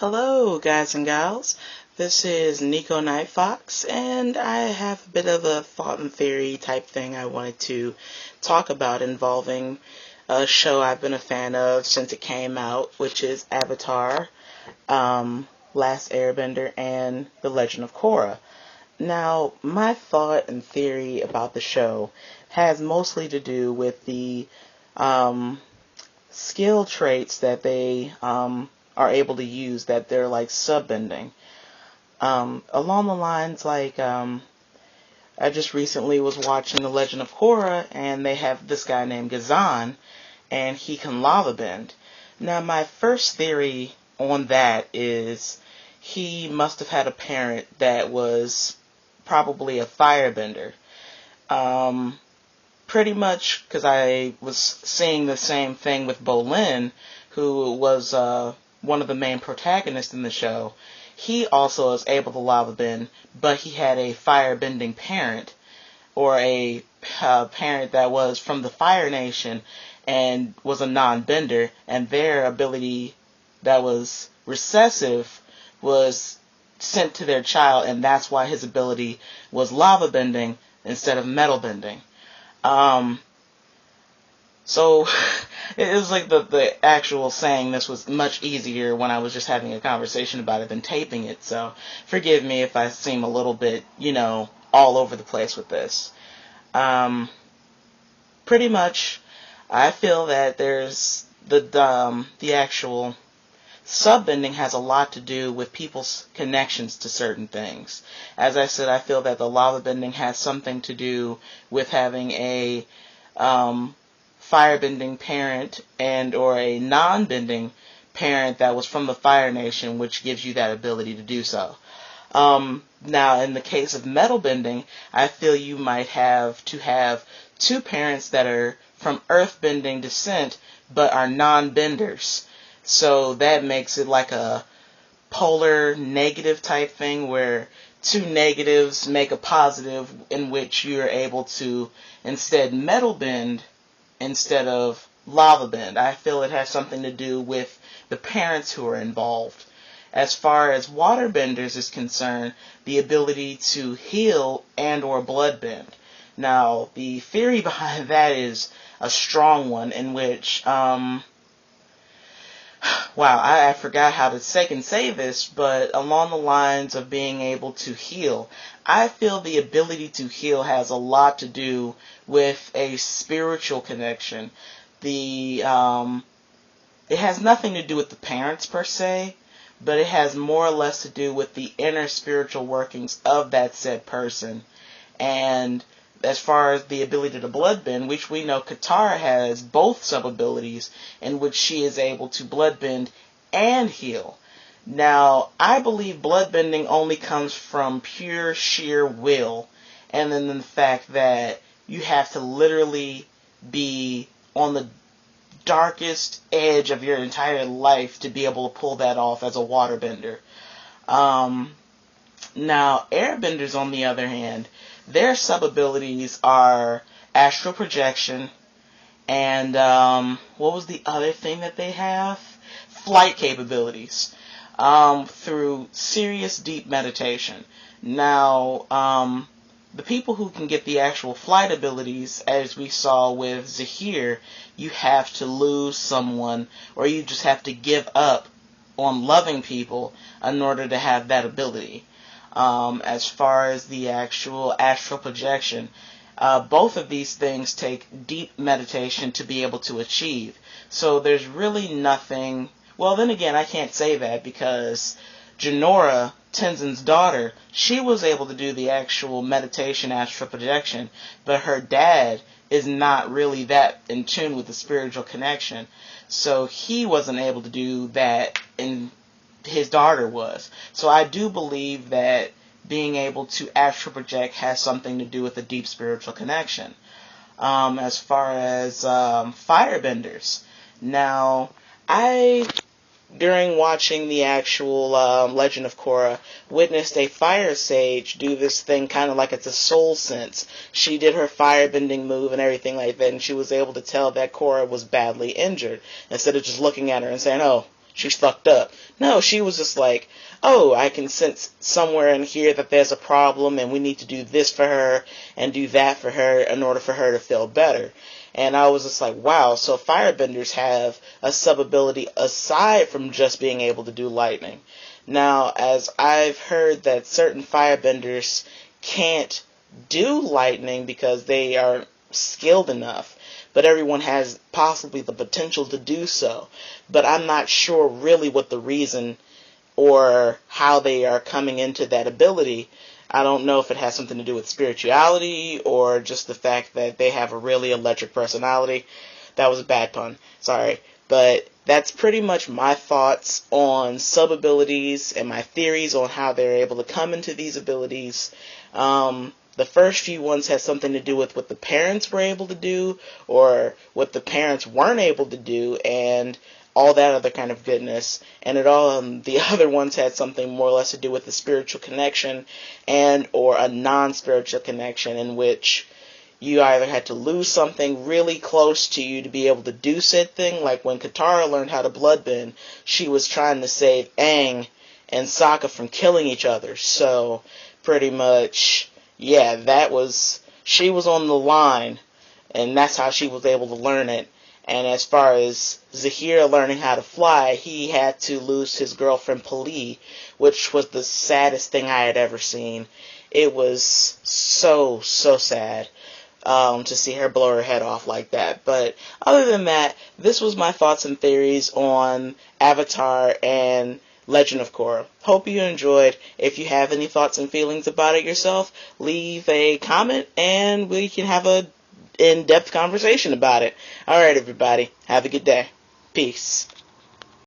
Hello, guys and gals. This is Nico Night Fox, and I have a bit of a thought and theory type thing I wanted to talk about involving a show I've been a fan of since it came out, which is Avatar, Last Airbender, and The Legend of Korra. Now, my thought and theory about the show has mostly to do with the skill traits that they are able to use, that they're like subbending. Along the lines like I just recently was watching The Legend of Korra, and they have this guy named Gazan, and he can lava bend. Now, my first theory on that is he must have had a parent that was probably a firebender. Pretty much because I was seeing the same thing with Bolin, who was one of the main protagonists in the show. He also is able to lava bend, but he had a fire-bending parent, or a parent that was from the Fire Nation and was a non-bender, and their ability that was recessive was sent to their child, and that's why his ability was lava bending instead of metal bending. So it was like the actual saying this was much easier when I was just having a conversation about it than taping it. So forgive me if I seem a little bit, all over the place with this. Pretty much, I feel that there's the actual subbending has a lot to do with people's connections to certain things. As I said, I feel that the lava bending has something to do with having a firebending parent and or a non-bending parent that was from the Fire Nation, which gives you that ability to do so. Now, in the case of metal bending, I feel you might have to have two parents that are from earth-bending descent but are non-benders. So that makes it like a polar negative type thing where two negatives make a positive, in which you're able to instead metal bend instead of lava bend. I feel it has something to do with the parents who are involved. As far as water benders is concerned, the ability to heal and or blood bend. Now, the theory behind that is a strong one, in which I forgot how to say this, but along the lines of being able to heal, I feel the ability to heal has a lot to do with a spiritual connection. It has nothing to do with the parents per se, but it has more or less to do with the inner spiritual workings of that said person. And as far as the ability to bloodbend, which we know Katara has both sub-abilities in which she is able to bloodbend and heal. Now, I believe bloodbending only comes from pure sheer will, and then the fact that you have to literally be on the darkest edge of your entire life to be able to pull that off as a waterbender. Now, airbenders, on the other hand, their sub-abilities are astral projection and, what was the other thing that they have? Flight capabilities, through serious deep meditation. Now, the people who can get the actual flight abilities, as we saw with Zahir, you have to lose someone, or you just have to give up on loving people in order to have that ability. As far as the actual astral projection, both of these things take deep meditation to be able to achieve. So there's really nothing. Well, then again, I can't say that because Jinora, Tenzin's daughter, she was able to do the actual meditation astral projection, but her dad is not really that in tune with the spiritual connection. So he wasn't able to do that, and his daughter was. So I do believe that being able to astral project has something to do with a deep spiritual connection. As far as firebenders, now during watching the actual Legend of Korra, witnessed a fire sage do this thing kind of like it's a soul sense. She did her firebending move and everything like that, and she was able to tell that Korra was badly injured, instead of just looking at her and saying, oh, she's fucked up. No, she was just like, oh, I can sense somewhere in here that there's a problem and we need to do this for her and do that for her in order for her to feel better. And I was just like, wow, so firebenders have a sub-ability aside from just being able to do lightning. Now, as I've heard that certain firebenders can't do lightning because they are skilled enough, but everyone has possibly the potential to do so. But I'm not sure really what the reason or how they are coming into that ability. I don't know if it has something to do with spirituality or just the fact that they have a really electric personality. That was a bad pun. Sorry. But that's pretty much my thoughts on sub-abilities and my theories on how they're able to come into these abilities. The first few ones had something to do with what the parents were able to do or what the parents weren't able to do and all that other kind of goodness. And the other ones had something more or less to do with the spiritual connection and or a non-spiritual connection in which you either had to lose something really close to you to be able to do said thing. Like when Katara learned how to bloodbend, she was trying to save Aang and Sokka from killing each other. So pretty much, yeah, she was on the line, and that's how she was able to learn it. And as far as Zahir learning how to fly, he had to lose his girlfriend Pali, which was the saddest thing I had ever seen. It was so sad to see her blow her head off like that. But other than that, this was my thoughts and theories on Avatar and Legend of Korra. Hope you enjoyed. If you have any thoughts and feelings about it yourself, leave a comment and we can have a in-depth conversation about it. Alright, everybody. Have a good day. Peace.